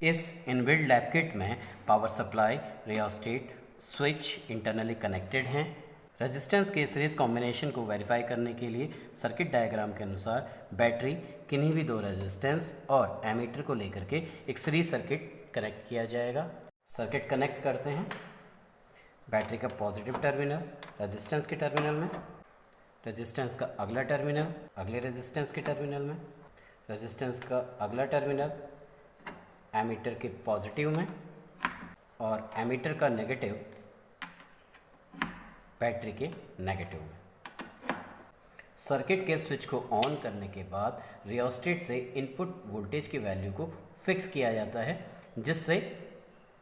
इस inbuilt lab kit में power supply, rheostat, switch internally connected हैं। रेजिस्टेंस के सीरीज कॉम्बिनेशन को वेरीफाई करने के लिए सर्किट डायग्राम के अनुसार बैटरी, किन्हीं भी दो रेजिस्टेंस और एमीटर को लेकर के एक सीरीज सर्किट कनेक्ट किया जाएगा। सर्किट कनेक्ट करते हैं। बैटरी का पॉजिटिव टर्मिनल रेजिस्टेंस के टर्मिनल में, रेजिस्टेंस का अगला टर्मिनल अगले रेजिस्टेंस के टर्मिनल में, रेजिस्टेंस का अगला टर्मिनल एमीटर के पॉजिटिव में और एमीटर का नेगेटिव बैटरी के नेगेटिव में। सर्किट के स्विच को ऑन करने के बाद रियोस्टेट से इनपुट वोल्टेज की वैल्यू को फिक्स किया जाता है, जिससे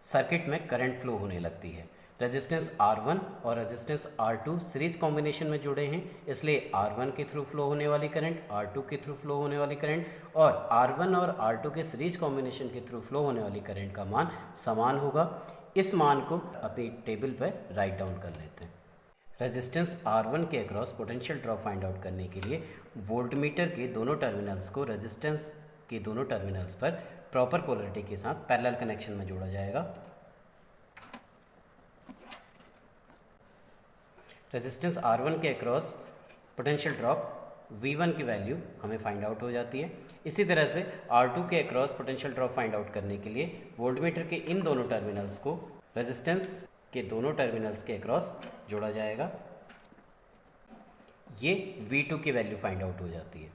सर्किट में करंट फ्लो होने लगती है। रेजिस्टेंस R1 और रेजिस्टेंस R2 सीरीज कॉम्बिनेशन में जुड़े हैं, इसलिए R1 के थ्रू फ्लो होने वाली करंट, R2 के थ्रू फ्लो होने वाली करंट और R1 और R2 के सीरीज कॉम्बिनेशन के थ्रू फ्लो होने वाली करंट का मान समान होगा। इस मान को अपनी टेबल पर राइट डाउन कर लेते हैं। रेजिस्टेंस R1 के across potential drop find out करने के लिए वोल्टमीटर के दोनों टर्मिनल्स को रेजिस्टेंस के दोनों टर्मिनल्स पर प्रॉपर पोलरिटी के साथ पैरेलल कनेक्शन में जोड़ा जाएगा। रेजिस्टेंस R1 के अक्रॉस पोटेंशियल ड्रॉप V1 की वैल्यू हमें फाइंड आउट हो जाती है। इसी तरह से R2 के across potential drop find out करने के लिए वोल्टमीटर के इन दोनों टर्मिनल्स को रेजिस्टेंस के दोनों टर्मिनल्स के अक्रॉस जोड़ा जाएगा। ये V2 की वैल्यू फाइंड आउट हो जाती है।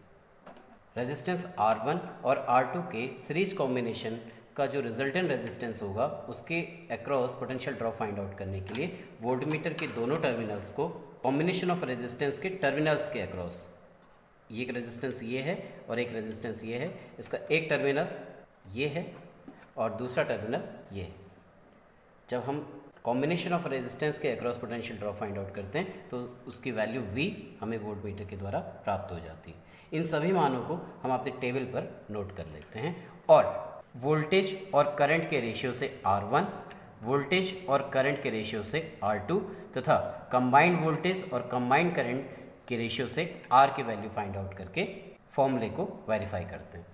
रेजिस्टेंस R1 और R2 के सीरीज कॉम्बिनेशन का जो रिजल्टेंट रेजिस्टेंस होगा उसके across potential drop find out करने के लिए वोल्टमीटर के दोनों टर्मिनल्स को कॉम्बिनेशन ऑफ रेजिस्टेंस के टर्मिनल्स के अक्रॉस, एक रेजिस्टेंस ये है और एक रेजिस्टेंस ये है, इसका एक टर्मिनल ये है और दूसरा टर्मिनल ये है। जब हम कॉम्बिनेशन ऑफ रेजिस्टेंस के across potential drop find out करते हैं तो उसकी वैल्यू V हमें वोल्टमीटर के द्वारा प्राप्त हो जाती है। इन सभी मानों को हम अपने टेबल पर नोट कर लेते हैं और वोल्टेज और करंट के रेशियो से R1, वोल्टेज और करंट के रेशियो से R2 तथा कंबाइंड वोल्टेज और कंबाइंड करंट के रेशियो से R की वैल्यू फाइंड आउट करके फॉर्मूले को वेरीफाई करते हैं।